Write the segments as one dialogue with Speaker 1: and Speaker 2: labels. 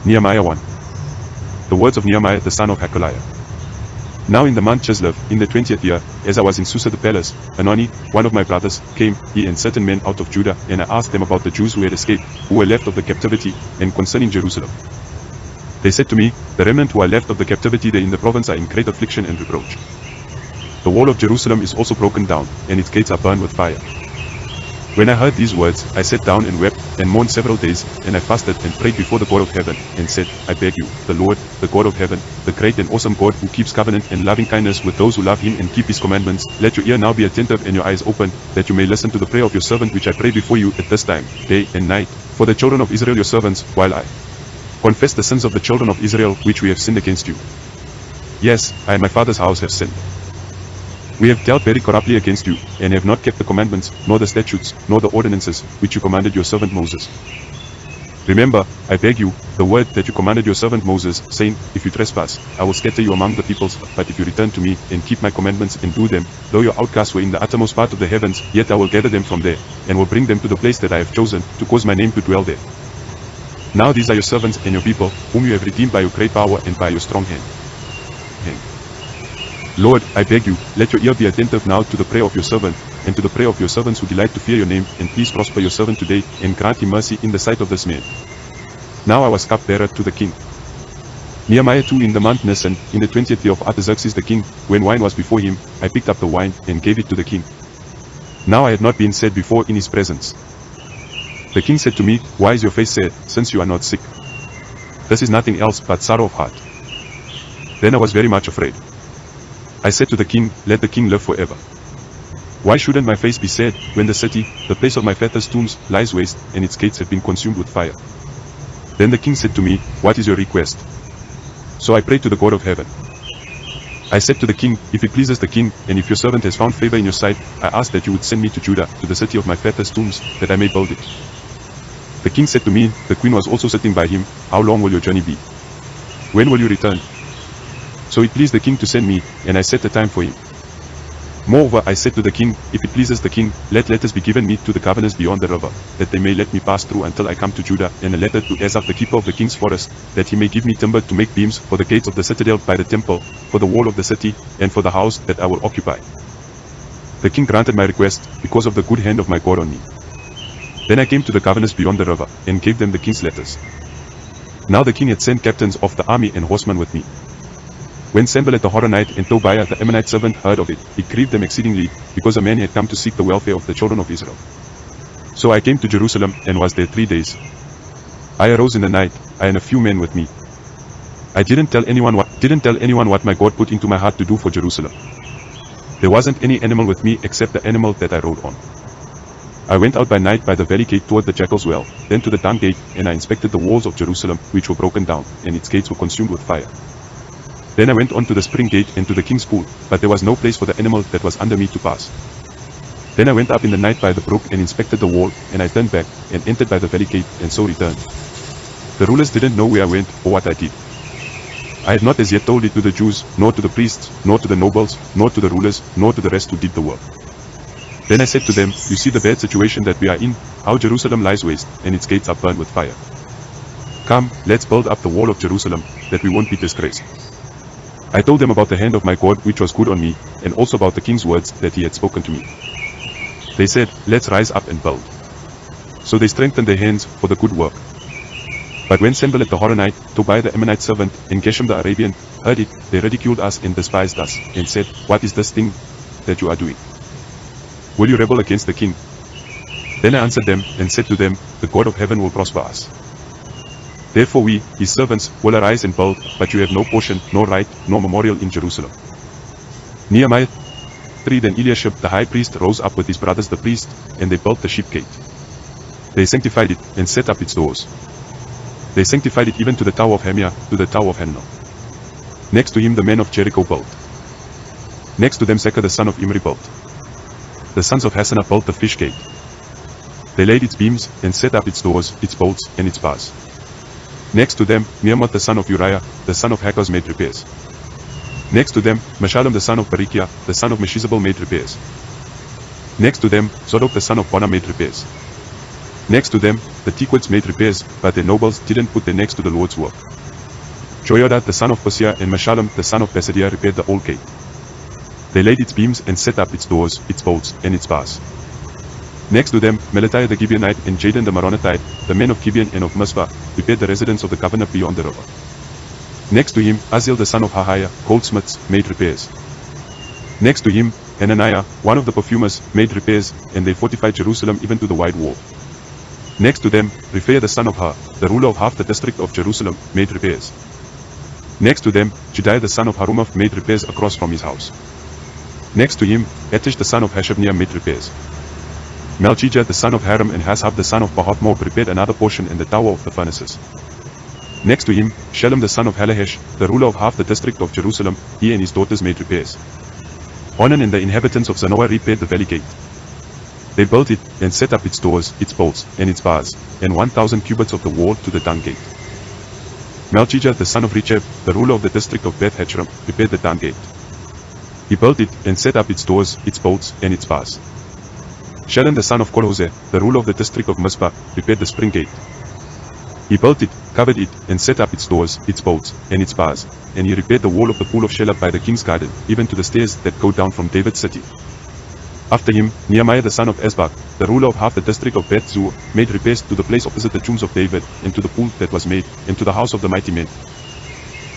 Speaker 1: Nehemiah 1. The words of Nehemiah the son of Hakaliah. Now in the month Chislev, in the 20th year, as I was in Susa the palace, Hanani, one of my brothers, came, he and certain men out of Judah, and I asked them about the Jews who had escaped, who were left of the captivity, and concerning Jerusalem. They said to me, the remnant who are left of the captivity there in the province are in great affliction and reproach. The wall of Jerusalem is also broken down, and its gates are burned with fire. When I heard these words, I sat down and wept, and mourned several days, and I fasted and prayed before the God of heaven, and said, I beg you, the Lord, the God of heaven, the great and awesome God who keeps covenant and loving kindness with those who love him and keep his commandments, let your ear now be attentive and your eyes open, that you may listen to the prayer of your servant which I pray before you at this time, day and night, for the children of Israel your servants, while I confess the sins of the children of Israel which we have sinned against you. Yes, I and my father's house have sinned. We have dealt very corruptly against you, and have not kept the commandments, nor the statutes, nor the ordinances, which you commanded your servant Moses. Remember, I beg you, the word that you commanded your servant Moses, saying, if you trespass, I will scatter you among the peoples, but if you return to me, and keep my commandments and do them, though your outcasts were in the uttermost part of the heavens, yet I will gather them from there, and will bring them to the place that I have chosen, to cause my name to dwell there. Now these are your servants and your people, whom you have redeemed by your great power and by your strong hand. Lord, I beg you, let your ear be attentive now to the prayer of your servant, and to the prayer of your servants who delight to fear your name, and please prosper your servant today, and grant him mercy in the sight of this man. Now I was cupbearer to the king. Nehemiah 2. In the month Nisan, in the 20th year of Artaxerxes the king, when wine was before him, I picked up the wine, and gave it to the king. Now I had not been sad before in his presence. The king said to me, why is your face sad, since you are not sick? This is nothing else but sorrow of heart. Then I was very much afraid. I said to the king, let the king live forever. Why shouldn't my face be sad, when the city, the place of my father's tombs, lies waste, and its gates have been consumed with fire? Then the king said to me, what is your request? So I prayed to the God of heaven. I said to the king, if it pleases the king, and if your servant has found favor in your sight, I ask that you would send me to Judah, to the city of my father's tombs, that I may build it. The king said to me, the queen was also sitting by him, how long will your journey be? When will you return? So it pleased the king to send me, and I set a time for him. Moreover I said to the king, if it pleases the king, let letters be given me to the governors beyond the river, that they may let me pass through until I come to Judah, and a letter to Asaph the keeper of the king's forest, that he may give me timber to make beams for the gates of the citadel by the temple, for the wall of the city, and for the house that I will occupy. The king granted my request, because of the good hand of my God on me. Then I came to the governors beyond the river, and gave them the king's letters. Now the king had sent captains of the army and horsemen with me. When Sanballat the Horonite and Tobiah the Ammonite servant heard of it, it grieved them exceedingly, because a man had come to seek the welfare of the children of Israel. So I came to Jerusalem, and was there 3 days. I arose in the night, I and a few men with me. I didn't tell anyone what my God put into my heart to do for Jerusalem. There wasn't any animal with me except the animal that I rode on. I went out by night by the valley gate toward the jackal's well, then to the dung gate, and I inspected the walls of Jerusalem, which were broken down, and its gates were consumed with fire. Then I went on to the spring gate and to the king's pool, but there was no place for the animal that was under me to pass. Then I went up in the night by the brook and inspected the wall, and I turned back, and entered by the valley gate, and so returned. The rulers didn't know where I went, or what I did. I had not as yet told it to the Jews, nor to the priests, nor to the nobles, nor to the rulers, nor to the rest who did the work. Then I said to them, you see the bad situation that we are in, how Jerusalem lies waste, and its gates are burned with fire. Come, let's build up the wall of Jerusalem, that we won't be disgraced. I told them about the hand of my God which was good on me, and also about the king's words that he had spoken to me. They said, let's rise up and build. So they strengthened their hands for the good work. But when Sanballat the Horonite, Tobiah the Ammonite servant, and Geshem the Arabian, heard it, they ridiculed us and despised us, and said, what is this thing that you are doing? Will you rebel against the king? Then I answered them, and said to them, the God of heaven will prosper us. Therefore we, his servants, will arise and build, but you have no portion, nor right, nor memorial in Jerusalem. Nehemiah 3. Then Eliashib the high priest rose up with his brothers the priests, and they built the sheep gate. They sanctified it, and set up its doors. They sanctified it even to the tower of Hamiah, to the tower of Hananel. Next to him the men of Jericho built. Next to them Zechar the son of Imri built. The sons of Hassanah built the fish gate. They laid its beams, and set up its doors, its bolts, and its bars. Next to them, Meremoth the son of Uriah, the son of Hakkoz made repairs. Next to them, Meshullam the son of Berechiah, the son of Meshizabel made repairs. Next to them, Zadok the son of Bona made repairs. Next to them, the Tekoites made repairs, but their nobles didn't put their necks to the Lord's work. Joiada the son of Paseah and Meshullam the son of Besadiah repaired the old gate. They laid its beams and set up its doors, its bolts, and its bars. Next to them, Melatiah the Gibeonite and Jadon the Meronothite, the men of Gibeon and of Mizpah, repaired the residence of the governor beyond the river. Next to him, Aziel the son of Harhiah, goldsmiths, made repairs. Next to him, Hananiah, one of the perfumers, made repairs, and they fortified Jerusalem even to the wide wall. Next to them, Rephaiah the son of Hur, the ruler of half the district of Jerusalem, made repairs. Next to them, Jediah the son of Harumaph made repairs across from his house. Next to him, Etish the son of Hashabniah made repairs. Malchijah the son of Haram and Hashab the son of Pahathmoab repaired another portion in the tower of the furnaces. Next to him, Shalom the son of Halahesh, the ruler of half the district of Jerusalem, he and his daughters made repairs. Onan and the inhabitants of Zanoah repaired the valley gate. They built it, and set up its doors, its bolts, and its bars, and 1,000 cubits of the wall to the dung gate. Malchijah the son of Rechab, the ruler of the district of Beth Hachram, repaired the dung gate. He built it, and set up its doors, its bolts, and its bars. Shalom the son of Kolhoseh, the ruler of the district of Mizpah, repaired the spring gate. He built it, covered it, and set up its doors, its bolts, and its bars, and he repaired the wall of the pool of Shelah by the king's garden, even to the stairs that go down from David's city. After him, Nehemiah the son of Esbach, the ruler of half the district of Beth Zur, made repairs to the place opposite the tombs of David, and to the pool that was made, and to the house of the mighty men.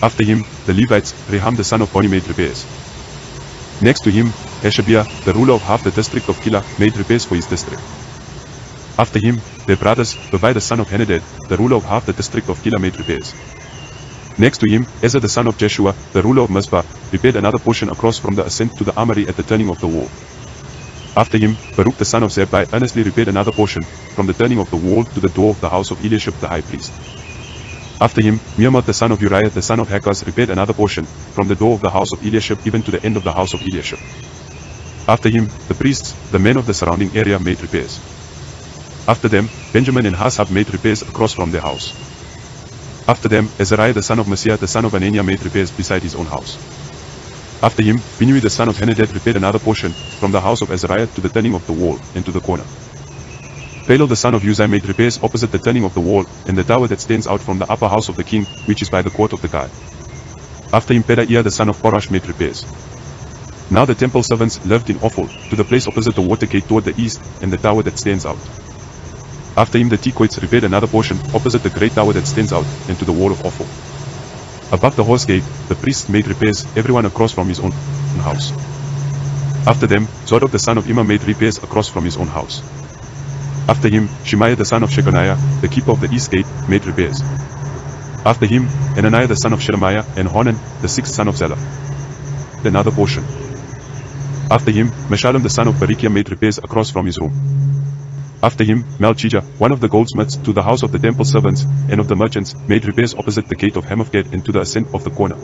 Speaker 1: After him, the Levites, Reham the son of Boni made repairs. Next to him, Hashabiah, the ruler of half the district of Keilah, made repairs for his district. After him, their brothers, Bavai the son of Henadad, the ruler of half the district of Keilah, made repairs. Next to him, Ezer the son of Jeshua, the ruler of Mizpah, repaired another portion across from the ascent to the armory at the turning of the wall. After him, Baruch the son of Zabbai earnestly repaired another portion, from the turning of the wall to the door of the house of Eliashib the high priest. After him, Mehemoth the son of Uriah the son of Hakaz repaired another portion, from the door of the house of Eliashib even to the end of the house of Eliashib. After him, the priests, the men of the surrounding area, made repairs. After them, Benjamin and Hashab made repairs across from their house. After them, Azariah the son of Messiah the son of Ananiah made repairs beside his own house. After him, Binnui the son of Henadad repaired another portion, from the house of Azariah to the turning of the wall, and to the corner. Palal the son of Uzai made repairs opposite the turning of the wall, and the tower that stands out from the upper house of the king, which is by the court of the guard. After him Pedaiah the son of Parash made repairs. Now the temple servants lived in Ophel, to the place opposite the water gate toward the east, and the tower that stands out. After him the Tekoites repaired another portion, opposite the great tower that stands out, and to the wall of Ophel. Above the horse gate, the priests made repairs, everyone across from his own house. After them, Zadok the son of Immer made repairs across from his own house. After him, Shemaiah the son of Shechaniah, the keeper of the east gate, made repairs. After him, Hananiah the son of Shelemiah, and Hanan, the sixth son of Zalaph. Another portion. After him, Meshullam the son of Berechiah made repairs across from his room. After him, Malchijah, one of the goldsmiths, to the house of the temple servants, and of the merchants, made repairs opposite the gate of Hamothgate and to the ascent of the corner.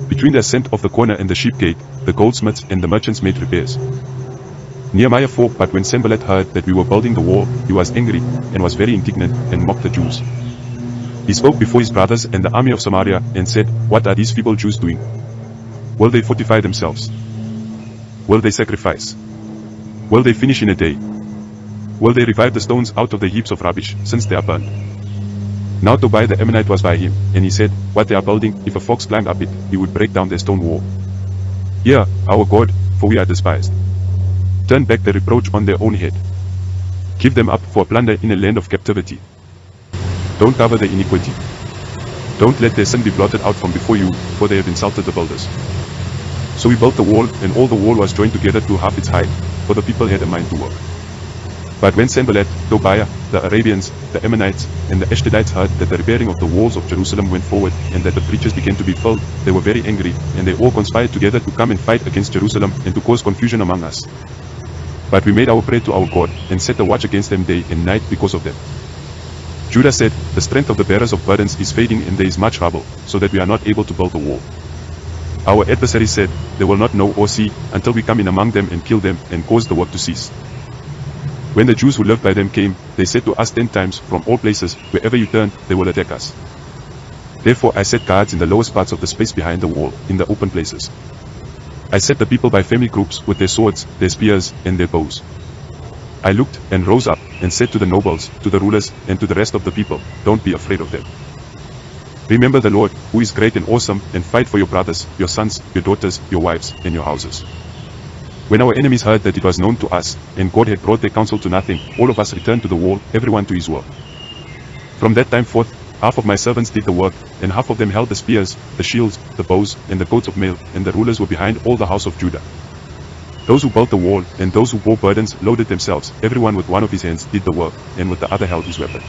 Speaker 1: Between the ascent of the corner and the sheep gate, the goldsmiths and the merchants made repairs. Nehemiah 4 But when Sanballat heard that we were building the wall, he was angry, and was very indignant, and mocked the Jews. He spoke before his brothers and the army of Samaria, and said, What are these feeble Jews doing? Will they fortify themselves? Will they sacrifice? Will they finish in a day? Will they revive the stones out of the heaps of rubbish, since they are burned? Now Tobiah the Ammonite was by him, and he said, What they are building, if a fox climbed up it, he would break down their stone wall. Hear, our God, for we are despised. Turn back the reproach on their own head. Give them up for plunder in a land of captivity. Don't cover their iniquity. Don't let their sin be blotted out from before you, for they have insulted the builders. So we built the wall, and all the wall was joined together to half its height, for the people had a mind to work. But when Sanballat, Tobiah, the Arabians, the Ammonites, and the Ashdodites heard that the repairing of the walls of Jerusalem went forward, and that the preachers began to be filled, they were very angry, and they all conspired together to come and fight against Jerusalem, and to cause confusion among us. But we made our prayer to our God, and set a watch against them day and night because of them. Judah said, The strength of the bearers of burdens is fading, and there is much trouble, so that we are not able to build the wall. Our adversaries said, They will not know or see, until we come in among them and kill them, and cause the work to cease. When the Jews who lived by them came, they said to us 10 times, From all places, wherever you turn, they will attack us. Therefore I set guards in the lowest parts of the space behind the wall, in the open places. I set the people by family groups with their swords, their spears, and their bows. I looked, and rose up, and said to the nobles, to the rulers, and to the rest of the people, "Don't be afraid of them. Remember the Lord, who is great and awesome, and fight for your brothers, your sons, your daughters, your wives, and your houses." When our enemies heard that it was known to us, and God had brought their counsel to nothing, all of us returned to the wall, everyone to his work. From that time forth, half of my servants did the work, and half of them held the spears, the shields, the bows, and the coats of mail, and the rulers were behind all the house of Judah. Those who built the wall, and those who bore burdens, loaded themselves, everyone with one of his hands did the work, and with the other held his weapon.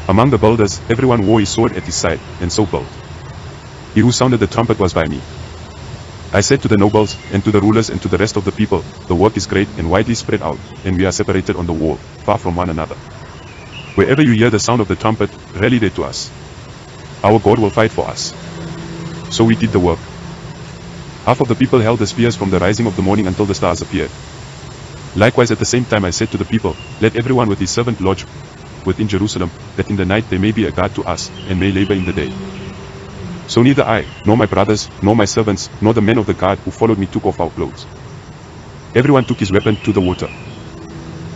Speaker 1: Among the builders, everyone wore his sword at his side, and so built. He who sounded the trumpet was by me. I said to the nobles, and to the rulers, and to the rest of the people, "The work is great and widely spread out, and we are separated on the wall, far from one another. Wherever you hear the sound of the trumpet, rally there to us. Our God will fight for us." So we did the work. Half of the people held the spears from the rising of the morning until the stars appeared. Likewise at the same time I said to the people, "Let everyone with his servant lodge within Jerusalem, that in the night there may be a guard to us, and may labor in the day." So neither I, nor my brothers, nor my servants, nor the men of the guard who followed me took off our clothes. Everyone took his weapon to the water.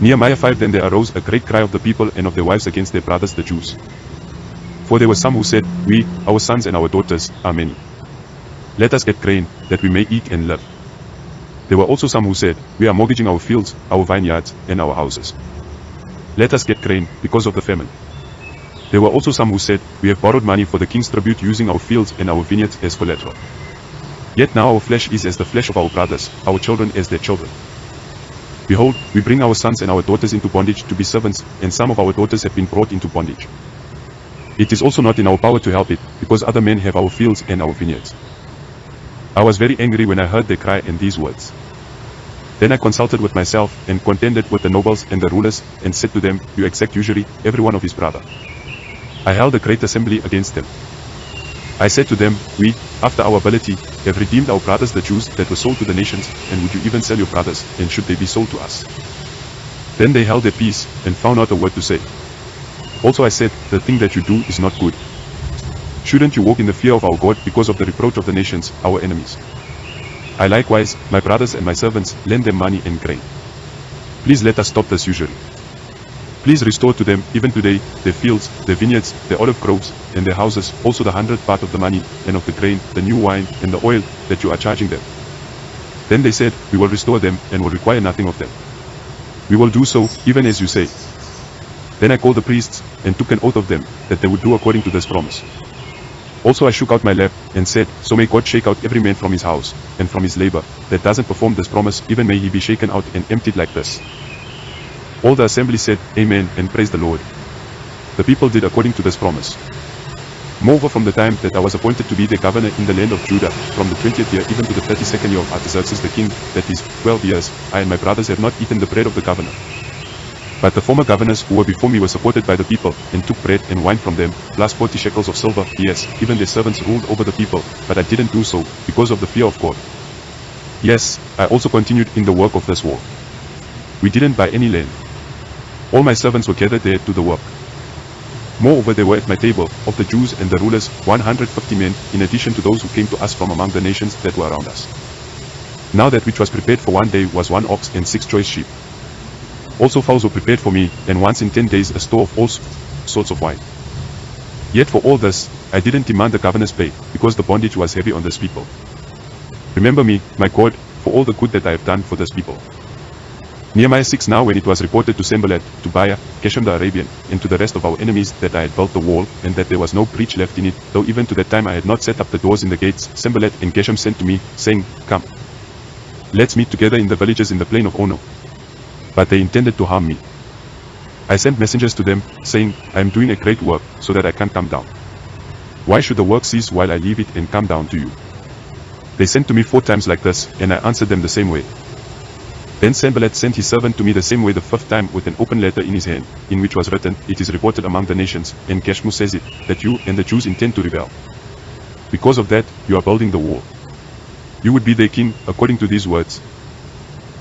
Speaker 1: Nehemiah 5. Then there arose a great cry of the people and of their wives against their brothers the Jews. For there were some who said, "We, our sons and our daughters, are many. Let us get grain, that we may eat and live." There were also some who said, "We are mortgaging our fields, our vineyards, and our houses. Let us get grain, because of the famine." There were also some who said, "We have borrowed money for the king's tribute, using our fields and our vineyards as collateral. Yet now our flesh is as the flesh of our brothers, our children as their children. Behold, we bring our sons and our daughters into bondage to be servants, and some of our daughters have been brought into bondage. It is also not in our power to help it, because other men have our fields and our vineyards." I was very angry when I heard their cry and these words. Then I consulted with myself, and contended with the nobles and the rulers, and said to them, "You exact usury, every one of his brother." I held a great assembly against them. I said to them, "We, after our ability, have redeemed our brothers the Jews that were sold to the nations, and would you even sell your brothers, and should they be sold to us?" Then they held their peace, and found not a word to say. Also I said, "The thing that you do is not good. Shouldn't you walk in the fear of our God because of the reproach of the nations, our enemies? I likewise, my brothers and my servants, lend them money and grain. Please let us stop this usury. Please restore to them, even today, their fields, their vineyards, their olive groves, and their houses, also the 100th part of the money, and of the grain, the new wine, and the oil, that you are charging them." Then they said, "We will restore them, and will require nothing of them. We will do so, even as you say." Then I called the priests, and took an oath of them, that they would do according to this promise. Also I shook out my lap, and said, "So may God shake out every man from his house, and from his labor, that doesn't perform this promise, even may he be shaken out and emptied like this." All the assembly said, "Amen," and praised the Lord. The people did according to this promise. Moreover, from the time that I was appointed to be the governor in the land of Judah, from the 20th year even to the 32nd year of Artaxerxes the king, that is, 12 years, I and my brothers have not eaten the bread of the governor. But the former governors who were before me were supported by the people, and took bread and wine from them, plus 40 shekels of silver. Yes, even their servants ruled over the people, but I didn't do so, because of the fear of God. Yes, I also continued in the work of this war. We didn't buy any land. All my servants were gathered there to the work. Moreover, there were at my table, of the Jews and the rulers, 150 men, in addition to those who came to us from among the nations that were around us. Now that which was prepared for one day was 1 ox and 6 choice sheep. Also fowls were prepared for me, and once in 10 days a store of all sorts of wine. Yet for all this, I didn't demand the governor's pay, because the bondage was heavy on this people. Remember me, my God, for all the good that I have done for this people. Nehemiah 6. Now when it was reported to Sanballat, Tobiah, Geshem the Arabian, and to the rest of our enemies that I had built the wall, and that there was no breach left in it, though even to that time I had not set up the doors in the gates, Sanballat and Geshem sent to me, saying, "Come, let's meet together in the villages in the plain of Ono." But they intended to harm me. I sent messengers to them, saying, "I am doing a great work, so that I can't come down. Why should the work cease while I leave it and come down to you?" They sent to me 4 times like this, and I answered them the same way. Then Sanballat sent his servant to me the same way the 5th time, with an open letter in his hand, in which was written, "It is reported among the nations, and Geshem says it, that you and the Jews intend to rebel. Because of that, you are building the wall. You would be their king, according to these words.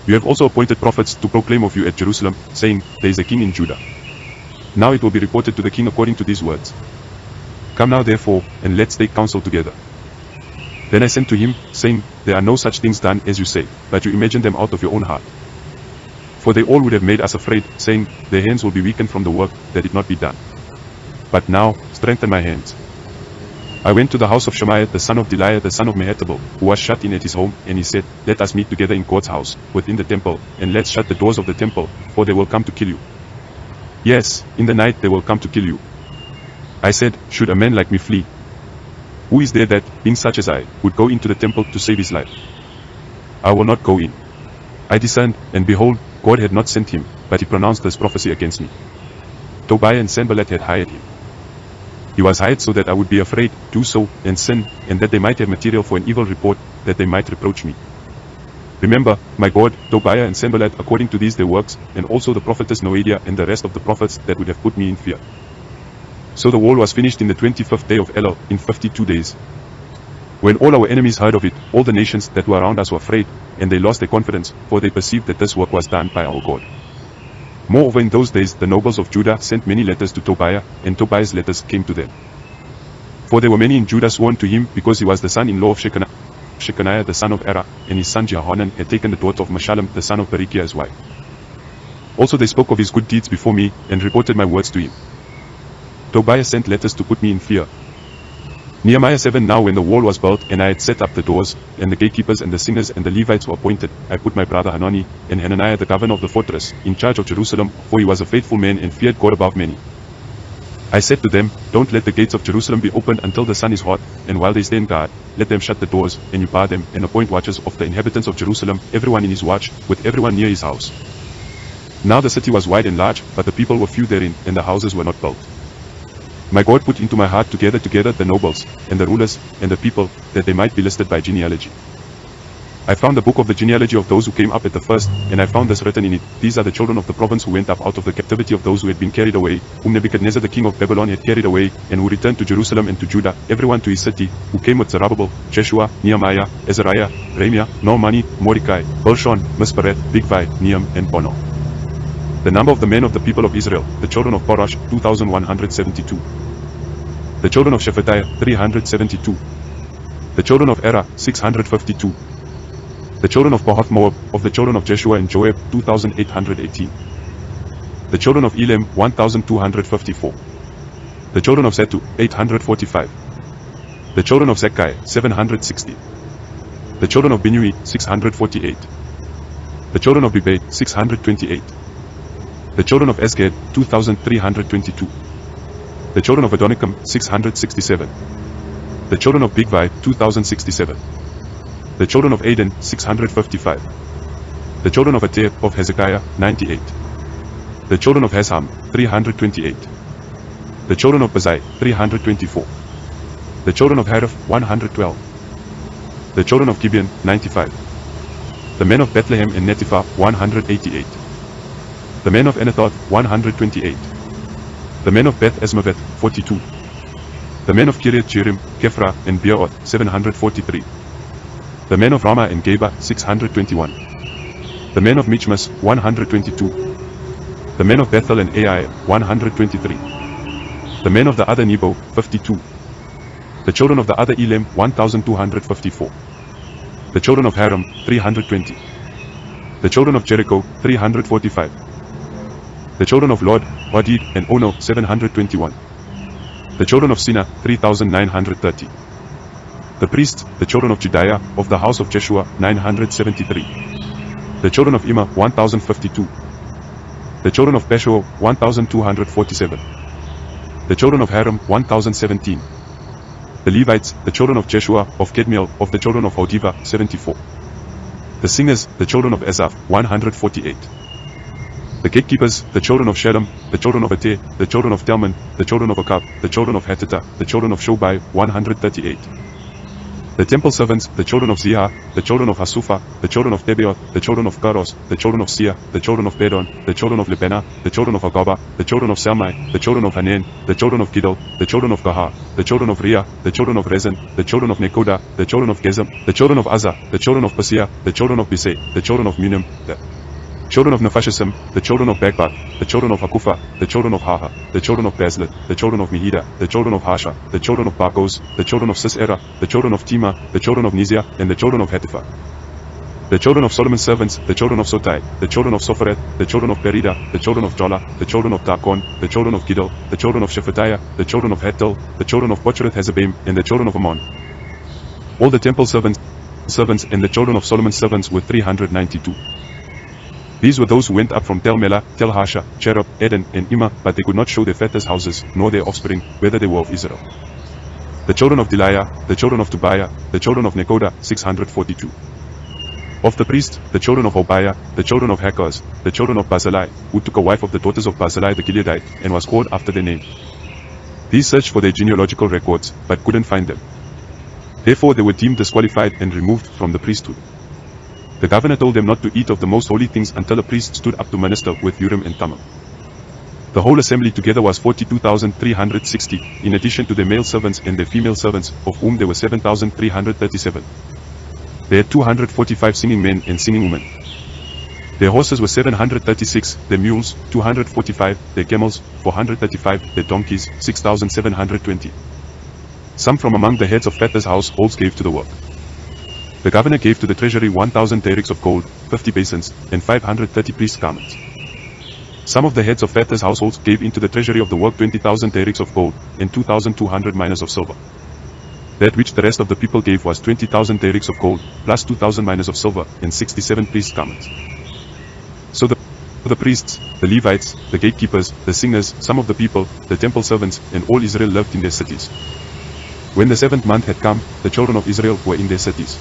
Speaker 1: You have also appointed prophets to proclaim of you at Jerusalem, saying, there is a king in Judah. Now it will be reported to the king according to these words. Come now therefore, and let's take counsel together." Then I sent to him, saying, "There are no such things done as you say, but you imagine them out of your own heart. For they all would have made us afraid, saying, their hands will be weakened from the work that did not be done. But now, strengthen my hands. I went to the house of Shemaiah the son of Deliah the son of Mehetabel, who was shut in at his home, and he said, let us meet together in God's house, within the temple, and let's shut the doors of the temple, for they will come to kill you. Yes, in the night they will come to kill you. I said, should a man like me flee? Who is there that, being such as I, would go into the temple to save his life? I will not go in. I discerned, and behold, God had not sent him, but he pronounced this prophecy against me. Tobiah and Sanballat had hired him. He was hired so that I would be afraid, do so, and sin, and that they might have material for an evil report, that they might reproach me. Remember, my God, Tobiah and Sanballat according to these their works, and also the prophetess Noadiah and the rest of the prophets that would have put me in fear. So the wall was finished in the 25th day of Elul, in 52 days. When all our enemies heard of it, all the nations that were around us were afraid, and they lost their confidence, for they perceived that this work was done by our God. Moreover, in those days the nobles of Judah sent many letters to Tobiah, and Tobiah's letters came to them. For there were many in Judah sworn to him, because he was the son-in-law of Shechaniah the son of Erah, and his son Jehohanan had taken the daughter of Meshullam the son of Berechiah as wife. Also they spoke of his good deeds before me, and reported my words to him. Tobiah sent letters to put me in fear. Nehemiah 7. Now when the wall was built, and I had set up the doors, and the gatekeepers and the singers and the Levites were appointed, I put my brother Hanani, and Hananiah the governor of the fortress, in charge of Jerusalem, for he was a faithful man and feared God above many. I said to them, don't let the gates of Jerusalem be opened until the sun is hot, and while they stand guard, let them shut the doors, and you bar them, and appoint watchers of the inhabitants of Jerusalem, everyone in his watch, with everyone near his house. Now the city was wide and large, but the people were few therein, and the houses were not built. My God put into my heart to gather together the nobles, and the rulers, and the people, that they might be listed by genealogy. I found the book of the genealogy of those who came up at the first, and I found this written in it, these are the children of the province who went up out of the captivity of those who had been carried away, whom Nebuchadnezzar the king of Babylon had carried away, and who returned to Jerusalem and to Judah, everyone to his city, who came with Zerubbabel, Jeshua, Nehemiah, Azariah, Ramiah, Naamani, Mordecai, Bilshan, Mispereth, Bigvai, Nehem, and Bono. The number of the men of the people of Israel, the children of Parosh, 2,172. The children of Shephatiah, 372. The children of Erah, 652. The children of Pahath Moab, of the children of Jeshua and Joab, 2,818. The children of Elam, 1,254. The children of Zatu, 845. The children of Zakkai, 760. The children of Binui, 648. The children of Bibai, 628. The children of Esgad, 2,322. The children of Adonikam, 667. The children of Bigvai, 2,067. The children of Aden, 655. The children of Ater, of Hezekiah, 98. The children of Hesham, 328. The children of Bazai, 324. The children of Hariph, 112. The children of Gibeon, 95. The men of Bethlehem and Netipha, 188. The men of Anathoth, 128. The men of Beth Esmaveth, 42. The men of Kiriath Jearim, Kephra, and Beeroth, 743. The men of Ramah and Geba, 621. The men of Michmas, 122. The men of Bethel and Ai, 123. The men of the other Nebo, 52. The children of the other Elam, 1,254. The children of Haram, 320. The children of Jericho, 345. The children of Lod, Hadid, and Ono, 721. The children of Sina, 3,930. The priests, the children of Jediah, of the house of Jeshua, 973. The children of Immer, 1,052. The children of Peshua, 1,247. The children of Haram, 1,017. The Levites, the children of Jeshua, of Kedmiel, of the children of Hodiva, 74. The singers, the children of Asaph, 148. The gatekeepers, the children of Shalom, the children of Ater, the children of Telman, the children of Akab, the children of Hatita, the children of Shobai, 138. The temple servants, the children of Ziha, the children of Hasufa, the children of Tebeoth, the children of Karos, the children of Sia, the children of Bedon, the children of Lebena, the children of Agaba, the children of Salmai, the children of Hanan, the children of Gidel, the children of Gahar, the children of Ria, the children of Rezin, the children of Nekoda, the children of Gezem, the children of Azza, the children of Pasia, the children of Bisay, the children of Munim, the children of Nephashisim, the children of Bagbat, the children of Hakufa, the children of Haha, the children of Bazlit, the children of Mehida, the children of Hasha, the children of Barkos, the children of Sisera, the children of Tima, the children of Nizia, and the children of Hatifa. The children of Solomon's servants, the children of Sotai, the children of Sophereth, the children of Perida, the children of Jola, the children of Darkon, the children of Giddel, the children of Shephatiah, the children of Hetel, the children of Bochereth Hazabaim, and the children of Ammon. All the temple servants and the children of Solomon's servants were 392. These were those who went up from Tel Melah, Tel Harsha, Cherub, Eden, and Immer, but they could not show their fathers' houses, nor their offspring, whether they were of Israel. The children of Deliah, the children of Tobiah, the children of Nekoda, 642. Of the priests, the children of Hobiah, the children of Hakaz, the children of Barzillai, who took a wife of the daughters of Barzillai the Gileadite, and was called after their name. These searched for their genealogical records, but couldn't find them. Therefore they were deemed disqualified and removed from the priesthood. The governor told them not to eat of the most holy things until a priest stood up to minister with Urim and Thummim. The whole assembly together was 42,360, in addition to their male servants and their female servants, of whom there were 7,337. They had 245 singing men and singing women. Their horses were 736, their mules, 245, their camels, 435, their donkeys, 6,720. Some from among the heads of fathers' households gave to the work. The governor gave to the treasury 1,000 darics of gold, 50 basins, and 530 priests' garments. Some of the heads of fathers' households gave into the treasury of the work 20,000 darics of gold, and 2,200 minas of silver. That which the rest of the people gave was 20,000 darics of gold, plus 2,000 minas of silver, and 67 priests' garments. So the priests, the Levites, the gatekeepers, the singers, some of the people, the temple servants, and all Israel lived in their cities. When the 7th month had come, the children of Israel were in their cities.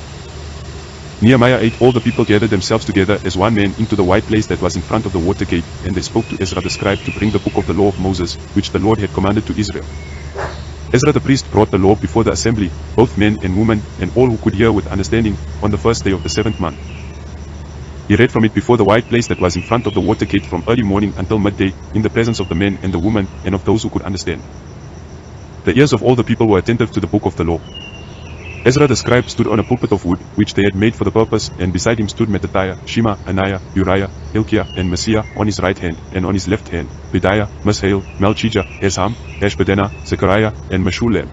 Speaker 1: Nehemiah ate all the people gathered themselves together as one man into the white place that was in front of the water gate, and they spoke to Ezra the scribe to bring the book of the law of Moses, which the Lord had commanded to Israel. Ezra the priest brought the law before the assembly, both men and women, and all who could hear with understanding, on the first day of the 7th month. He read from it before the white place that was in front of the water gate from early morning until midday, in the presence of the men and the women, and of those who could understand. The ears of all the people were attentive to the book of the law. Ezra the scribe stood on a pulpit of wood, which they had made for the purpose, and beside him stood Mattithiah, Shema, Ananiah, Uriah, Hilkiah, and Messiah on his right hand, and on his left hand, Pedaiah, Mishael, Malchijah, Esham, Ashbedana, Zechariah, and Meshullam.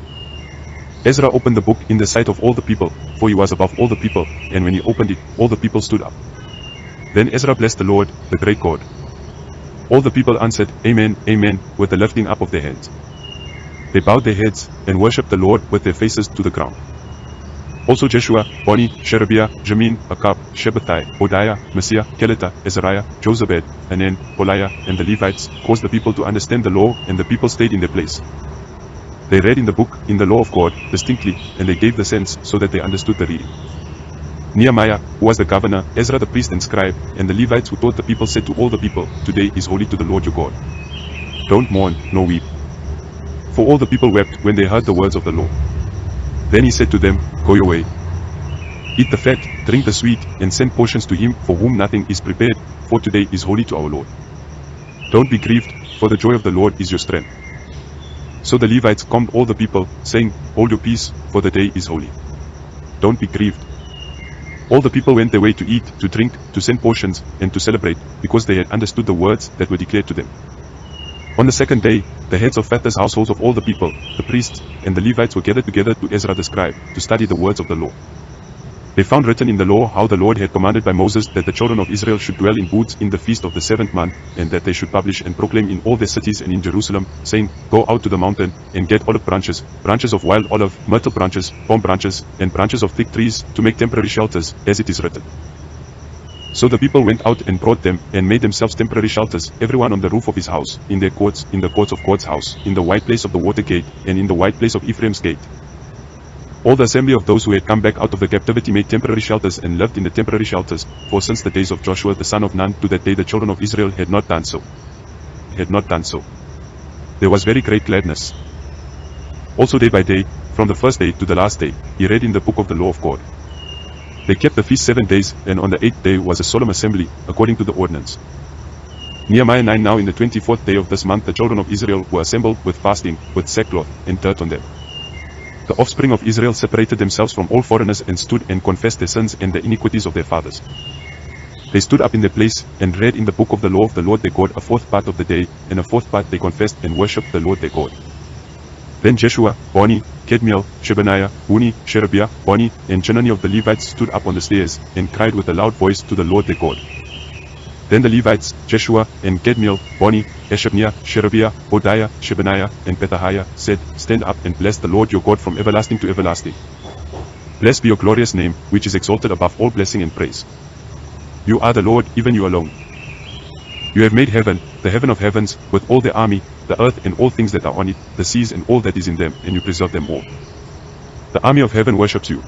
Speaker 1: Ezra opened the book in the sight of all the people, for he was above all the people, and when he opened it, all the people stood up. Then Ezra blessed the Lord, the great God. All the people answered, Amen, Amen, with the lifting up of their hands. They bowed their heads, and worshipped the Lord with their faces to the ground. Also Jeshua, Boni, Sherebiah, Jamin, Akab, Shebetai, Hodiah, Messiah, Kelita, Azariah, Jozabad, Hanan, Poliah, and the Levites caused the people to understand the law, and the people stayed in their place. They read in the book, in the law of God, distinctly, and they gave the sense so that they understood the reading. Nehemiah, who was the governor, Ezra the priest and scribe, and the Levites who taught the people said to all the people, Today is holy to the Lord your God. Don't mourn, nor weep. For all the people wept when they heard the words of the law. Then he said to them, Go your way. Eat the fat, drink the sweet, and send portions to him for whom nothing is prepared, for today is holy to our Lord. Don't be grieved, for the joy of the Lord is your strength. So the Levites calmed all the people, saying, Hold your peace, for the day is holy. Don't be grieved. All the people went their way to eat, to drink, to send portions, and to celebrate, because they had understood the words that were declared to them. On the second day, the heads of fathers' households of all the people, the priests, and the Levites were gathered together to Ezra the scribe, to study the words of the law. They found written in the law how the Lord had commanded by Moses that the children of Israel should dwell in booths in the feast of the 7th month, and that they should publish and proclaim in all their cities and in Jerusalem, saying, Go out to the mountain, and get olive branches, branches of wild olive, myrtle branches, palm branches, and branches of thick trees, to make temporary shelters, as it is written. So the people went out and brought them, and made themselves temporary shelters, everyone on the roof of his house, in their courts, in the courts of God's house, in the white place of the water gate, and in the white place of Ephraim's gate. All the assembly of those who had come back out of the captivity made temporary shelters and lived in the temporary shelters, for since the days of Joshua the son of Nun to that day the children of Israel had not done so. There was very great gladness. Also day by day, from the first day to the last day, he read in the book of the law of God. They kept the feast 7 days, and on the 8th day was a solemn assembly, according to the ordinance. Nehemiah 9. Now in the 24th day of this month the children of Israel were assembled with fasting, with sackcloth, and dirt on them. The offspring of Israel separated themselves from all foreigners and stood and confessed their sins and the iniquities of their fathers. They stood up in their place, and read in the book of the law of the Lord their God a 4th part of the day, and a 4th part they confessed and worshipped the Lord their God. Then Jeshua, Bani, Kadmiel, Shebaniah, Buni, Sherebiah, Bani, and Chenani of the Levites stood up on the stairs, and cried with a loud voice to the Lord their God. Then the Levites, Jeshua, and Kadmiel, Bani, Hashabniah, Sherebiah, Hodiah, Shebaniah, and Pethahiah, said, Stand up and bless the Lord your God from everlasting to everlasting. Blessed be your glorious name, which is exalted above all blessing and praise. You are the Lord, even you alone. You have made heaven, the heaven of heavens, with all their army, the earth and all things that are on it, the seas and all that is in them, and you preserve them all. The army of heaven worships you.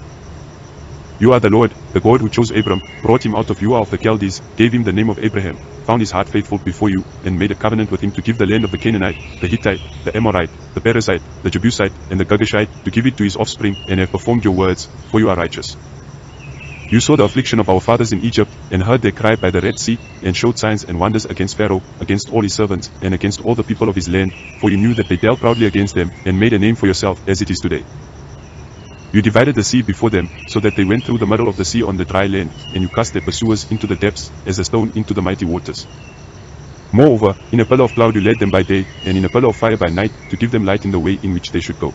Speaker 1: You are the Lord, the God who chose Abram, brought him out of Ur of the Chaldees, gave him the name of Abraham, found his heart faithful before you, and made a covenant with him to give the land of the Canaanite, the Hittite, the Amorite, the Perizzite, the Jebusite, and the Girgashite, to give it to his offspring, and have performed your words, for you are righteous. You saw the affliction of our fathers in Egypt, and heard their cry by the Red Sea, and showed signs and wonders against Pharaoh, against all his servants, and against all the people of his land, for you knew that they dealt proudly against them, and made a name for yourself, as it is today. You divided the sea before them, so that they went through the middle of the sea on the dry land, and you cast their pursuers into the depths, as a stone into the mighty waters. Moreover, in a pillar of cloud you led them by day, and in a pillar of fire by night, to give them light in the way in which they should go.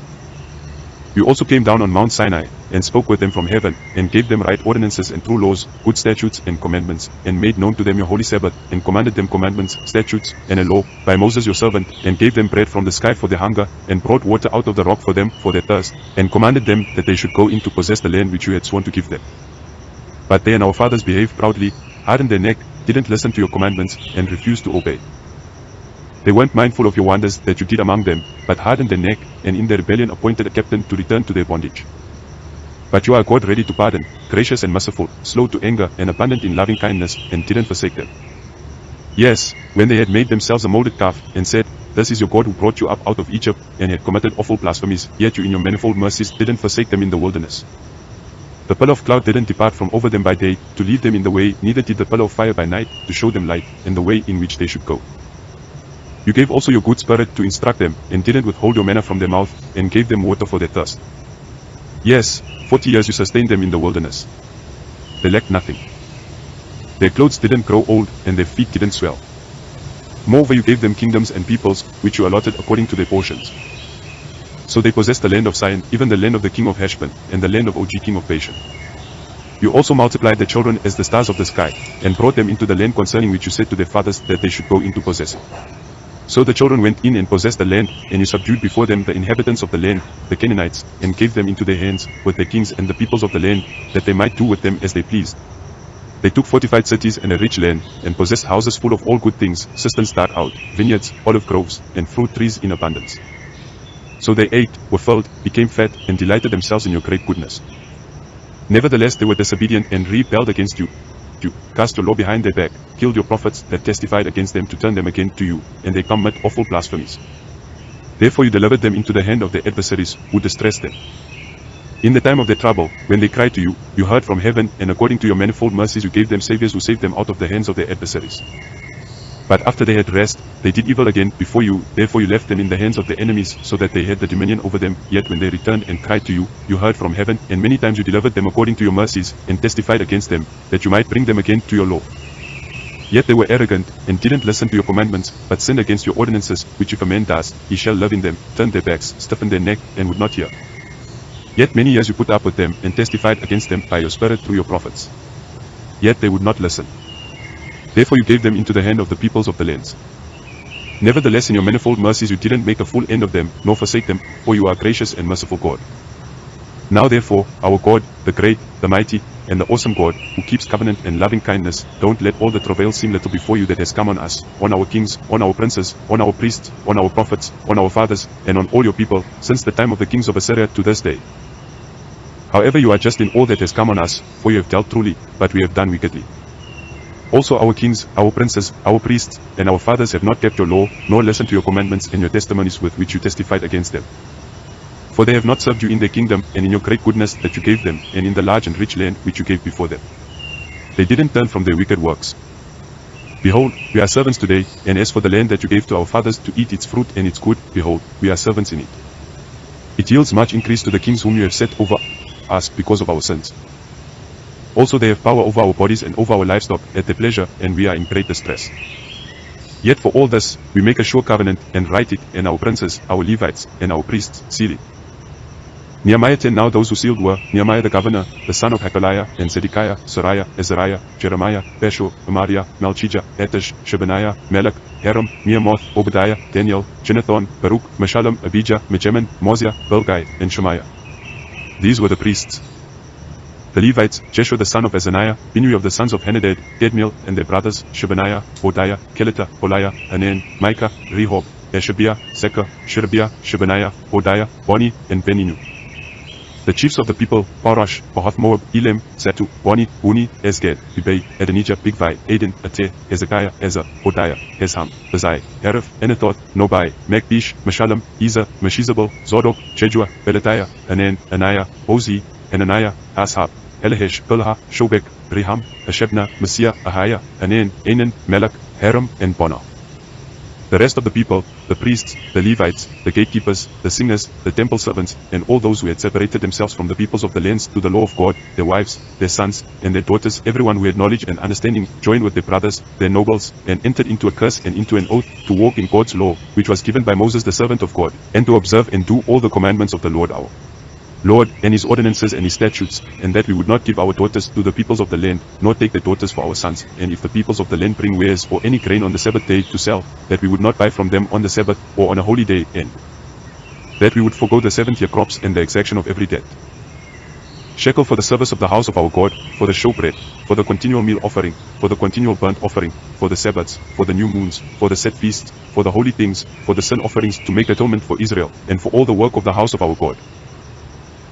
Speaker 1: You also came down on Mount Sinai, and spoke with them from heaven, and gave them right ordinances and true laws, good statutes and commandments, and made known to them your holy Sabbath, and commanded them commandments, statutes, and a law, by Moses your servant, and gave them bread from the sky for their hunger, and brought water out of the rock for them for their thirst, and commanded them that they should go in to possess the land which you had sworn to give them. But they and our fathers behaved proudly, hardened their neck, didn't listen to your commandments, and refused to obey. They weren't mindful of your wonders that you did among them, but hardened their neck, and in their rebellion appointed a captain to return to their bondage. But you are God ready to pardon, gracious and merciful, slow to anger, and abundant in loving kindness, and didn't forsake them. Yes, when they had made themselves a molded calf, and said, This is your God who brought you up out of Egypt, and had committed awful blasphemies, yet you in your manifold mercies didn't forsake them in the wilderness. The pillar of cloud didn't depart from over them by day, to lead them in the way, neither did the pillar of fire by night, to show them light, and the way in which they should go. You gave also your good spirit to instruct them, and didn't withhold your manna from their mouth, and gave them water for their thirst. Yes, 40 years you sustained them in the wilderness. They lacked nothing. Their clothes didn't grow old, and their feet didn't swell. Moreover you gave them kingdoms and peoples, which you allotted according to their portions. So they possessed the land of Sion, even the land of the king of Heshbon, and the land of Og king of Bashan. You also multiplied their children as the stars of the sky, and brought them into the land concerning which you said to their fathers that they should go in to possess it. So the children went in and possessed the land, and you subdued before them the inhabitants of the land, the Canaanites, and gave them into their hands, with their kings and the peoples of the land, that they might do with them as they pleased. They took fortified cities and a rich land, and possessed houses full of all good things, cisterns dug out, vineyards, olive groves, and fruit trees in abundance. So they ate, were filled, became fat, and delighted themselves in your great goodness. Nevertheless they were disobedient and rebelled against you. You cast your law behind their back, killed your prophets that testified against them to turn them again to you, and they commit awful blasphemies. Therefore you delivered them into the hand of their adversaries, who distressed them. In the time of their trouble, when they cried to you, you heard from heaven, and according to your manifold mercies you gave them saviors who saved them out of the hands of their adversaries. But after they had rest, they did evil again before you, therefore you left them in the hands of their enemies, so that they had the dominion over them. Yet when they returned and cried to you, you heard from heaven, and many times you delivered them according to your mercies, and testified against them, that you might bring them again to your law. Yet they were arrogant, and didn't listen to your commandments, but sinned against your ordinances, which if a man does, he shall live in them, turned their backs, stiffened their neck, and would not hear. Yet many years you put up with them, and testified against them by your spirit through your prophets. Yet they would not listen. Therefore you gave them into the hand of the peoples of the lands. Nevertheless in your manifold mercies you didn't make a full end of them, nor forsake them, for you are gracious and merciful God. Now therefore, our God, the great, the mighty, and the awesome God, who keeps covenant and loving kindness, don't let all the travail seem little before you that has come on us, on our kings, on our princes, on our priests, on our prophets, on our fathers, and on all your people, since the time of the kings of Assyria to this day. However you are just in all that has come on us, for you have dealt truly, but we have done wickedly. Also our kings, our princes, our priests, and our fathers have not kept your law, nor listened to your commandments and your testimonies with which you testified against them. For they have not served you in their kingdom, and in your great goodness that you gave them, and in the large and rich land which you gave before them. They didn't turn from their wicked works. Behold, we are servants today, and as for the land that you gave to our fathers to eat its fruit and its good, behold, we are servants in it. It yields much increase to the kings whom you have set over us because of our sins. Also they have power over our bodies and over our livestock at their pleasure, and we are in great distress. Yet for all this, we make a sure covenant, and write it, and our princes, our Levites, and our priests seal it. Nehemiah 10. Now those who sealed were Nehemiah the governor, the son of Hakaliah, and Zedekiah, Sariah, Azariah, Jeremiah, Pashur, Amariah, Malchijah, Atish, Shebaniah, Melech, Haram, Meremoth, Obadiah, Daniel, Jonathan, Baruch, Meshullam, Abijah, Mejamin, Mosiah, Bilgai, and Shemaiah. These were the priests. The Levites, Jeshua the son of Azaniah, Binui of the sons of Henadad, Gedmiel, and their brothers, Shebaniah, Hodiah, Kelita, Holiah, Hanan, Micah, Rehob, Hashabiah, Zechar, Sherebiah, Shebaniah, Hodiah, Boni, and Beninu. The chiefs of the people, Parash, Pahath-Moab, Elam, Zatu, Boni, Uni, Esgad, Bibay, Adonijah, Bigvai, Aden, Ateh, Hezekiah, Ezer, Hodiah, Hesham, Bezai, Harif, Anathoth, Nobai, Magbish, Meshullam, Ezer, Meshizabel, Zodok, Jejua, Belatiah, Hanan, Anaiah, Ozi, Hananiah, Ashab, Elihesh, Bilhah, Shobek, Reham, Hashabna, Messiah, Ahiah, Hanan, Anan, Melech, Haram, and Bonah. The rest of the people, the priests, the Levites, the gatekeepers, the singers, the temple servants, and all those who had separated themselves from the peoples of the lands to the law of God, their wives, their sons, and their daughters, everyone who had knowledge and understanding, joined with their brothers, their nobles, and entered into a curse and into an oath to walk in God's law, which was given by Moses the servant of God, and to observe and do all the commandments of the Lord our Lord, and his ordinances and his statutes, and that we would not give our daughters to the peoples of the land, nor take their daughters for our sons, and if the peoples of the land bring wares or any grain on the Sabbath day to sell, that we would not buy from them on the Sabbath or on a holy day, and that we would forego the 7th-year crops and the exaction of every debt. Shekel for the service of the house of our God, for the showbread, for the continual meal offering, for the continual burnt offering, for the Sabbaths, for the new moons, for the set feasts, for the holy things, for the sin offerings to make atonement for Israel, and for all the work of the house of our God.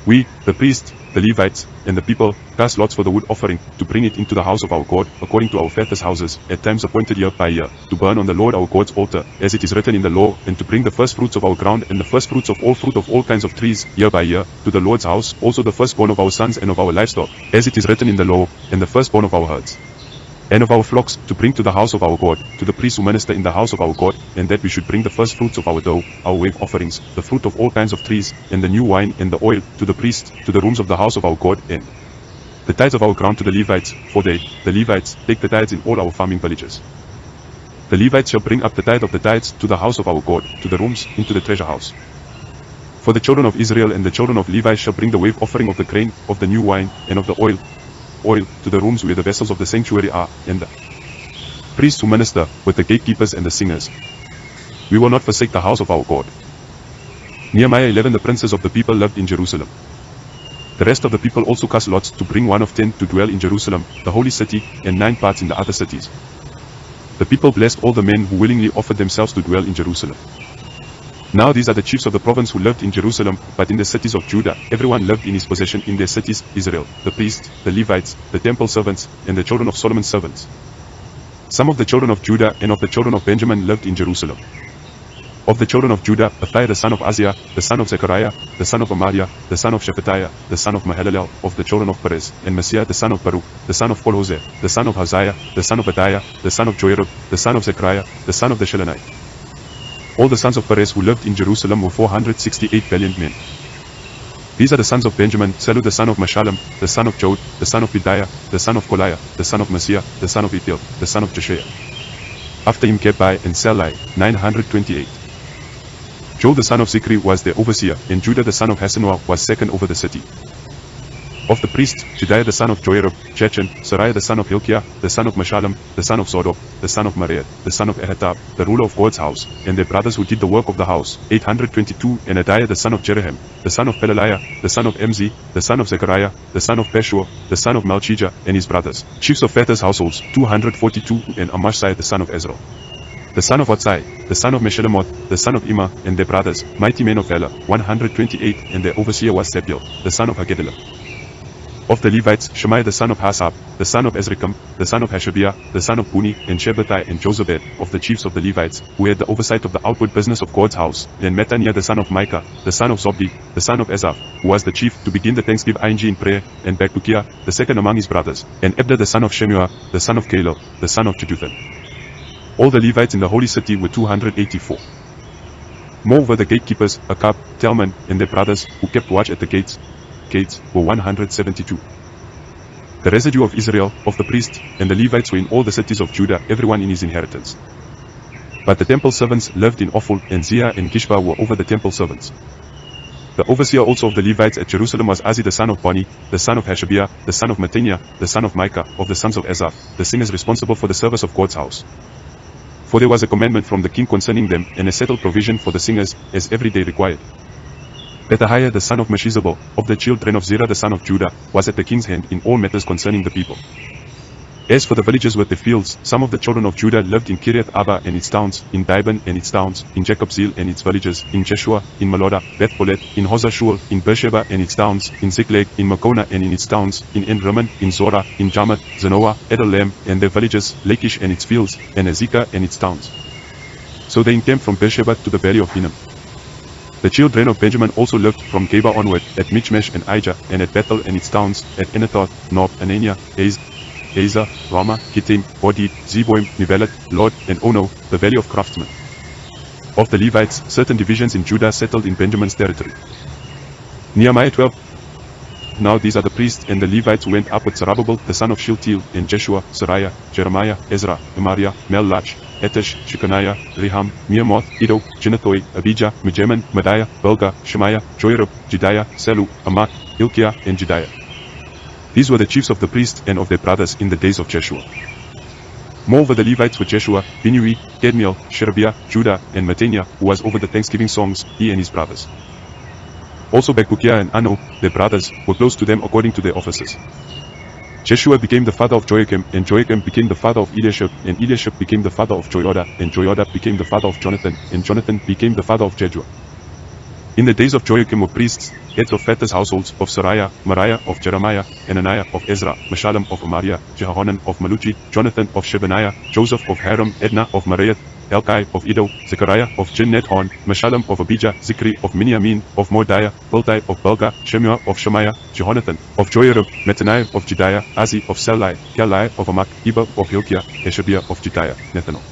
Speaker 1: We, the priests, the Levites, and the people, cast lots for the wood offering, to bring it into the house of our God, according to our fathers' houses, at times appointed year by year, to burn on the Lord our God's altar, as it is written in the law, and to bring the first fruits of our ground, and the first fruits of all fruit of all kinds of trees, year by year, to the Lord's house, also the firstborn of our sons and of our livestock, as it is written in the law, and the firstborn of our herds, and of our flocks, to bring to the house of our God, to the priests who minister in the house of our God, and that we should bring the first fruits of our dough, our wave offerings, the fruit of all kinds of trees, and the new wine and the oil, to the priests, to the rooms of the house of our God, and the tithes of our ground to the Levites, for they, the Levites, take the tithes in all our farming villages. The Levites shall bring up the tithe of the tithes to the house of our God, to the rooms, into the treasure house. For the children of Israel and the children of Levi shall bring the wave offering of the grain, of the new wine, and of the oil, to the rooms where the vessels of the sanctuary are, and the priests who minister, with the gatekeepers and the singers. We will not forsake the house of our God. Nehemiah 11. The princes of the people lived in Jerusalem. The rest of the people also cast lots to bring 1 of 10 to dwell in Jerusalem, the holy city, and 9 parts in the other cities. The people blessed all the men who willingly offered themselves to dwell in Jerusalem. Now these are the chiefs of the province who lived in Jerusalem, but in the cities of Judah, everyone lived in his possession in their cities, Israel, the priests, the Levites, the temple servants, and the children of Solomon's servants. Some of the children of Judah and of the children of Benjamin lived in Jerusalem. Of the children of Judah, Athaiah the son of Aziah, the son of Zechariah, the son of Amariah, the son of Shephatiah, the son of Mahalalel, of the children of Perez, and Messiah the son of Baruch, the son of Colhose, the son of Haziah, the son of Badiah, the son of Joarib, the son of Zechariah, the son of the Shilonite. All the sons of Perez who lived in Jerusalem were 468 valiant men. These are the sons of Benjamin: Salu the son of Meshullam, the son of Jod, the son of Bediah, the son of Koliah, the son of Messiah, the son of Ethiel, the son of Jeshaiah. After him Gebbai and Salai, 928. Joel the son of Zikri was their overseer, and Judah the son of Hasenua was second over the city. Of the priests, Jedaiah the son of Joarib, Jachin, Sariah the son of Hilkiah, the son of Meshullam, the son of Zodok, the son of Mariah, the son of Ahatab, the ruler of God's house, and their brothers who did the work of the house, 822, and Adiah the son of Jeroham, the son of Pelaliah, the son of Emzi, the son of Zechariah, the son of Pashur, the son of Malchijah, and his brothers, chiefs of fathers' households, 242, and Amashsai the son of Ezra, the son of Otsai, the son of Meshillemoth, the son of Immer, and their brothers, mighty men of valor, 128, and their overseer was Sabiel, the son of Haggedalah. Of the Levites, Shemaiah the son of Hasab, the son of Ezrikam, the son of Hashabiah, the son of Buni, and Shabbatai and Jozabad, of the chiefs of the Levites, who had the oversight of the outward business of God's house, and Mattaniah the son of Micah, the son of Zobdi, the son of Asaph, who was the chief to begin the thanksgiving in prayer, and Bakbukiah, the second among his brothers, and Abda the son of Shemuah, the son of Caleb, the son of Jeduthun. All the Levites in the holy city were 284. Moreover the gatekeepers, Akab, Talman, and their brothers, who kept watch at the gates, were 172. The residue of Israel, of the priests, and the Levites were in all the cities of Judah, everyone in his inheritance. But the temple servants lived in Ophel, and Ziha and Gishpa were over the temple servants. The overseer also of the Levites at Jerusalem was Azzi the son of Bani, the son of Hashabiah, the son of Mattaniah, the son of Micah, of the sons of Asaph, the singers responsible for the service of God's house. For there was a commandment from the king concerning them, and a settled provision for the singers, as every day required. Pethahiah the son of Meshizabel, of the children of Zerah the son of Judah, was at the king's hand in all matters concerning the people. As for the villages with the fields, some of the children of Judah lived in Kiriath Arba and its towns, in Dibon and its towns, in Jacobzeel and its villages, in Jeshua, in Malodah, Beth-Polet, in Hosah-Shual, in Beersheba and its towns, in Ziklag, in Makona and in its towns, in En-Rimmon, in Zorah, in Jarmuth, Zanoah, Edelam and their villages, Lachish and its fields, and Azekah and its towns. So they encamped from Beersheba to the valley of Hinnom. The children of Benjamin also lived from Geba onward, at Michmash and Ijah, and at Bethel and its towns, at Anathoth, Nob, Anania, Hazah, Ramah, Kittim, Bodid, Zeboim, Nevellet, Lod, and Ono, the valley of craftsmen. Of the Levites, certain divisions in Judah settled in Benjamin's territory. Nehemiah 12. Now these are the priests and the Levites who went up with Zerubbabel the son of Shealtiel, and Jeshua, Sariah, Jeremiah, Ezra, Amariah, Melach, Etish, Shechaniah, Rehum, Meremoth, Iddo, Ginnethoi, Abijah, Mijamin, Madiah, Bilgah, Shemaiah, Joarib, Jediah, Salu, Amak, Hilkiah, and Jediah. These were the chiefs of the priests and of their brothers in the days of Jeshua. Moreover the Levites were Jeshua, Binnui, Kadmiel, Sherebiah, Judah, and Mattaniah, who was over the thanksgiving songs, he and his brothers. Also Bakbukiah and Ano, their brothers, were close to them according to their offices. Jeshua became the father of Joachim, and Joachim became the father of Eliashib, and Eliashib became the father of Joiada, and Joiada became the father of Jonathan, and Jonathan became the father of Jeshua. In the days of Joachim were priests, heads of fathers' households, of Sariah, Mariah of Jeremiah, Hananiah of Ezra, Meshullam of Amariah, Jehohanan of Maluchi, Jonathan of Shebaniah, Joseph of Haram, Edna of Maraioth, Helkai of Iddo, Zechariah of Jinnethon, Meshullam of Abijah, Zikri of Miniamin, of Mordaiah, Biltai of Bilgah, Shemua of Shemaiah, Jehonathan of Joarib, Mattaniah of Jediah, Azzi of Salai, Kalai of Amak, Heber of Hilkiah, Hashabiah of Jediah, Nethanel.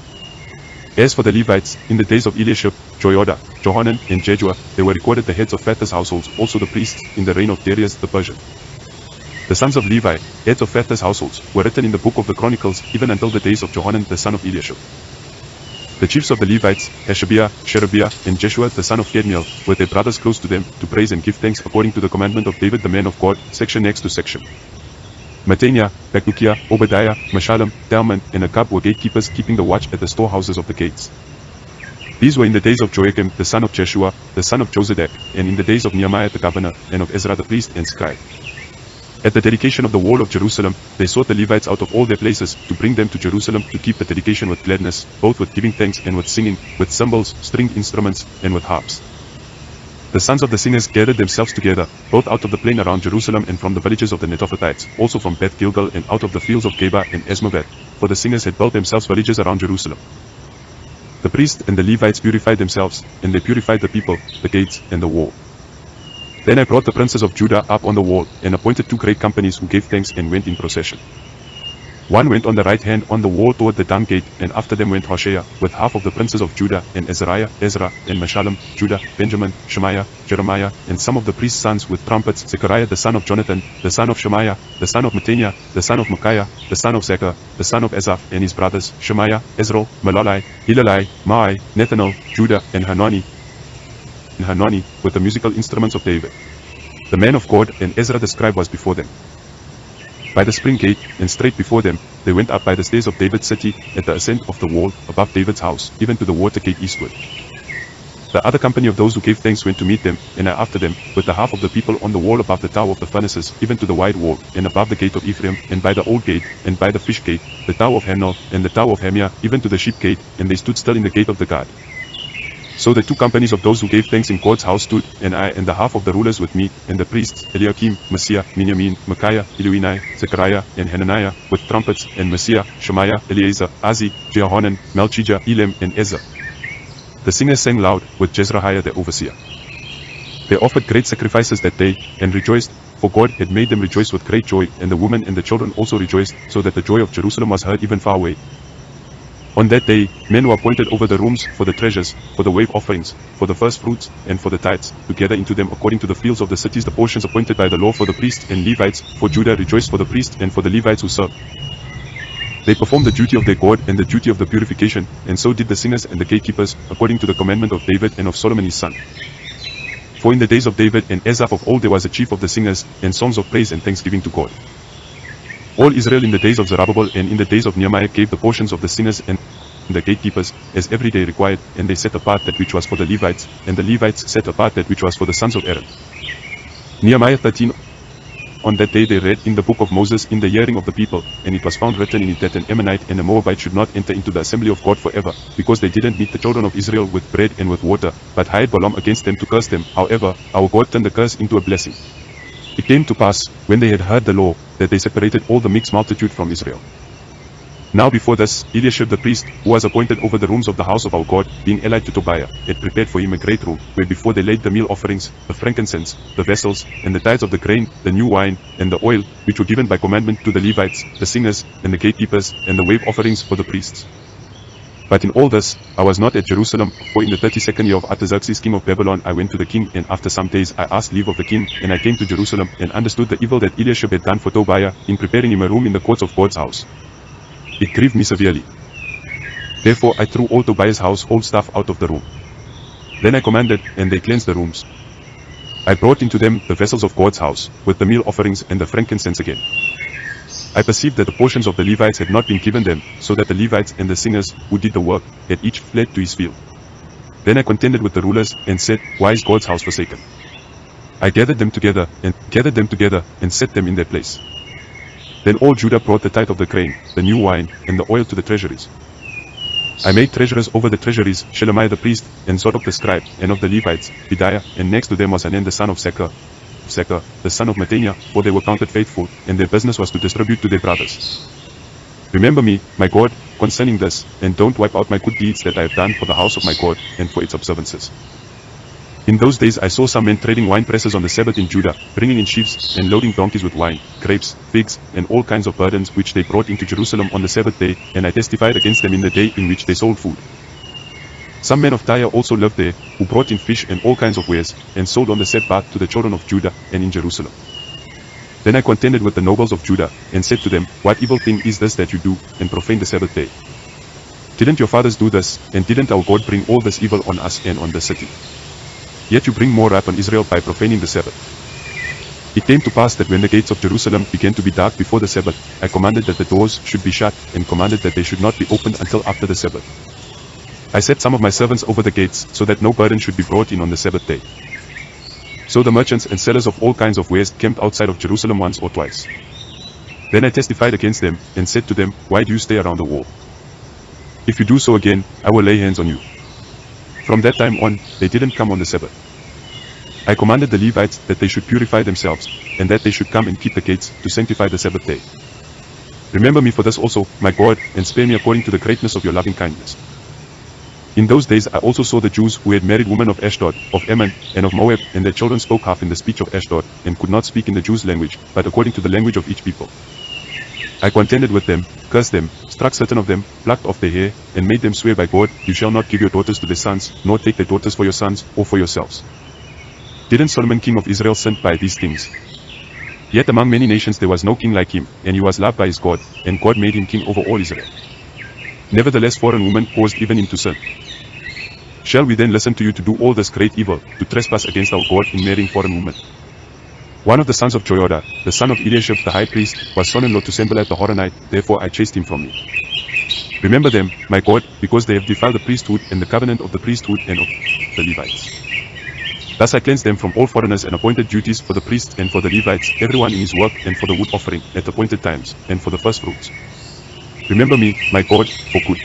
Speaker 1: As for the Levites, in the days of Eliashib, Joiada, Johanan, and Jeshua, they were recorded the heads of fathers' households, also the priests, in the reign of Darius the Persian. The sons of Levi, heads of fathers' households, were written in the book of the Chronicles, even until the days of Johanan the son of Eliashib. The chiefs of the Levites, Hashabiah, Sherebiah, and Jeshua the son of Kadmiel, were their brothers close to them, to praise and give thanks according to the commandment of David the man of God, section next to section. Mattaniah, Bakbukiah, Obadiah, Meshullam, Talman, and Akab were gatekeepers keeping the watch at the storehouses of the gates. These were in the days of Joachim the son of Jeshua, the son of Jozadak, and in the days of Nehemiah the governor, and of Ezra the priest and scribe. At the dedication of the wall of Jerusalem, they sought the Levites out of all their places, to bring them to Jerusalem to keep the dedication with gladness, both with giving thanks and with singing, with cymbals, stringed instruments, and with harps. The sons of the singers gathered themselves together, both out of the plain around Jerusalem and from the villages of the Netophathites, also from Beth Gilgal and out of the fields of Geba and Asmaveth, for the singers had built themselves villages around Jerusalem. The priests and the Levites purified themselves, and they purified the people, the gates, and the wall. Then I brought the princes of Judah up on the wall, and appointed 2 great companies who gave thanks and went in procession. One went on the right hand on the wall toward the dung gate, and after them went Hoshea, with half of the princes of Judah, and Azariah, Ezra, and Meshullam, Judah, Benjamin, Shemaiah, Jeremiah, and some of the priests' sons with trumpets, Zechariah the son of Jonathan, the son of Shemaiah, the son of Mattaniah, the son of Micaiah, the son of Zechar, the son of Asaph, and his brothers, Shemaiah, Ezra, Malalai, Hilalai, Maai, Nethanel, Judah, and Hanani, with the musical instruments of David. The man of God and Ezra the scribe was before them. By the spring gate, and straight before them, they went up by the stairs of David's city, at the ascent of the wall, above David's house, even to the water gate eastward. The other company of those who gave thanks went to meet them, and I after them, with the half of the people on the wall above the tower of the furnaces, even to the wide wall, and above the gate of Ephraim, and by the old gate, and by the fish gate, the tower of Hanel, and the tower of Hamiah, even to the sheep gate, and they stood still in the gate of the guard. So the 2 companies of those who gave thanks in God's house stood, and I and the half of the rulers with me, and the priests, Eliakim, Messiah, Miniamin, Micaiah, Eluenai, Zechariah, and Hananiah, with trumpets, and Messiah, Shemaiah, Eleazar, Azzi, Jehohanan, Malchijah, Elam, and Ezra. The singers sang loud, with Jezrahiah the overseer. They offered great sacrifices that day, and rejoiced, for God had made them rejoice with great joy, and the women and the children also rejoiced, so that the joy of Jerusalem was heard even far away. On that day, men were appointed over the rooms, for the treasures, for the wave offerings, for the first fruits, and for the tithes, to gather into them according to the fields of the cities the portions appointed by the law for the priests and Levites, for Judah rejoiced for the priests and for the Levites who served. They performed the duty of their God and the duty of the purification, and so did the singers and the gatekeepers, according to the commandment of David and of Solomon his son. For in the days of David and Asaph of old there was a chief of the singers, and songs of praise and thanksgiving to God. All Israel in the days of Zerubbabel and in the days of Nehemiah gave the portions of the singers and the gatekeepers, as every day required, and they set apart that which was for the Levites, and the Levites set apart that which was for the sons of Aaron. Nehemiah 13. On that day they read in the book of Moses in the hearing of the people, and it was found written in it that an Ammonite and a Moabite should not enter into the assembly of God forever, because they didn't meet the children of Israel with bread and with water, but hired Balaam against them to curse them. However, our God turned the curse into a blessing. It came to pass, when they had heard the law, that they separated all the mixed multitude from Israel. Now before this, Eliashib the priest, who was appointed over the rooms of the house of our God, being allied to Tobiah, had prepared for him a great room, where before they laid the meal offerings, the frankincense, the vessels, and the tithes of the grain, the new wine, and the oil, which were given by commandment to the Levites, the singers, and the gatekeepers, and the wave offerings for the priests. But in all this, I was not at Jerusalem, for in the 32nd year of Artaxerxes king of Babylon I went to the king, and after some days I asked leave of the king, and I came to Jerusalem, and understood the evil that Eliashib had done for Tobiah, in preparing him a room in the courts of God's house. It grieved me severely. Therefore I threw all Tobiah's household stuff out of the room. Then I commanded, and they cleansed the rooms. I brought into them the vessels of God's house, with the meal offerings and the frankincense again. I perceived that the portions of the Levites had not been given them, so that the Levites and the singers, who did the work, had each fled to his field. Then I contended with the rulers, and said, Why is God's house forsaken? I gathered them together, and set them in their place. Then all Judah brought the tithe of the grain, the new wine, and the oil to the treasuries. I made treasurers over the treasuries, Shelemiah the priest, and Zadok the scribe, and of the Levites, Pedaiah, and next to them was Hanan the son of Sakar, the son of Mattaniah, for they were counted faithful, and their business was to distribute to their brothers. Remember me, my God, concerning this, and don't wipe out my good deeds that I have done for the house of my God, and for its observances. In those days I saw some men trading wine presses on the Sabbath in Judah, bringing in sheaves, and loading donkeys with wine, grapes, figs, and all kinds of burdens which they brought into Jerusalem on the Sabbath day, and I testified against them in the day in which they sold food. Some men of Tyre also lived there, who brought in fish and all kinds of wares, and sold on the Sabbath to the children of Judah, and in Jerusalem. Then I contended with the nobles of Judah, and said to them, What evil thing is this that you do, and profane the Sabbath day? Didn't your fathers do this, and didn't our God bring all this evil on us and on the city? Yet you bring more wrath on Israel by profaning the Sabbath. It came to pass that when the gates of Jerusalem began to be dark before the Sabbath, I commanded that the doors should be shut, and commanded that they should not be opened until after the Sabbath. I set some of my servants over the gates, so that no burden should be brought in on the Sabbath day. So the merchants and sellers of all kinds of wares camped outside of Jerusalem once or twice. Then I testified against them, and said to them, Why do you stay around the wall? If you do so again, I will lay hands on you. From that time on, they didn't come on the Sabbath. I commanded the Levites that they should purify themselves, and that they should come and keep the gates, to sanctify the Sabbath day. Remember me for this also, my God, and spare me according to the greatness of your loving kindness. In those days I also saw the Jews who had married women of Ashdod, of Ammon, and of Moab, and their children spoke half in the speech of Ashdod, and could not speak in the Jews' language, but according to the language of each people. I contended with them, cursed them, struck certain of them, plucked off their hair, and made them swear by God, You shall not give your daughters to their sons, nor take their daughters for your sons, or for yourselves. Didn't Solomon king of Israel sin by these things? Yet among many nations there was no king like him, and he was loved by his God, and God made him king over all Israel. Nevertheless foreign women caused even him to sin. Shall we then listen to you to do all this great evil, to trespass against our God in marrying foreign women? One of the sons of Joiada, the son of Eliashib the high priest, was son-in-law to Sanballat the Horonite, therefore I chased him from me. Remember them, my God, because they have defiled the priesthood and the covenant of the priesthood and of the Levites. Thus I cleansed them from all foreigners and appointed duties for the priests and for the Levites, everyone in his work, and for the wood offering, at appointed times, and for the first fruits. Remember me, my God, for good.